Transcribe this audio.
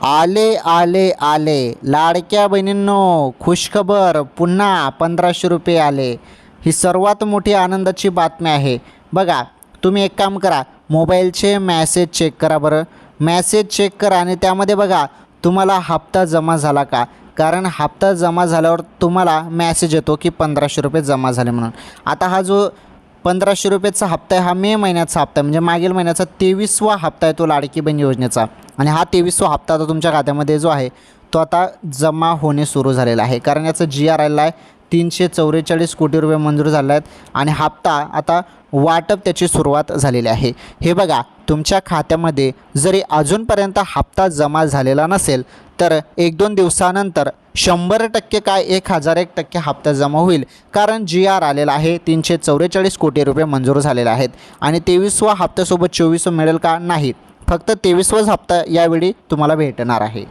आले आले आले लाडक्या बहिणींनो, खुशखबर, पुन्हा 1500 रुपये आले. ही सर्वात मोठी आनंदाची बातमी आहे. बघा, तुम्ही एक काम करा, मोबाईलचे मॅसेज चेक करा. बरं, मॅसेज चेक करा आणि त्यामध्ये बघा तुम्हाला हप्ता जमा झाला का. कारण हप्ता जमा झाल्यावर तुम्हाला मॅसेज येतो की 1500 रुपये जमा झाले म्हणून. आता हा जो 1500 रुपयेचा हप्ता आहे, हा मे महिन्याचा हप्ता आहे, म्हणजे मागील महिन्याचा 23वा हप्ता आहे तो लाडकी बहीण योजनेचा. आणि हा 23वा हप्ता आता तुमच्या खात्यामध्ये जो आहे तो आता जमा होणे सुरू झालेला आहे. कारण याचं GR आलेला आहे, 344 कोटी रुपये मंजूर झाले आहेत आणि हप्ता आता वाटप त्याची सुरुवात झालेली आहे. हे बघा, तुमच्या खात्यामध्ये जरी अजूनपर्यंत हप्ता जमा झालेला नसेल तर 1-2 दिवसानंतर 100% काय 1001% हप्ता जमा होईल. कारण GR आलेला आहे, 344 कोटी रुपये मंजूर झालेले आहेत. आणि 23वा हप्त्यासोबत 24 मिळेल का, नाही, फक्त 23वाच हप्ता यावेळी तुम्हाला भेटणार आहे.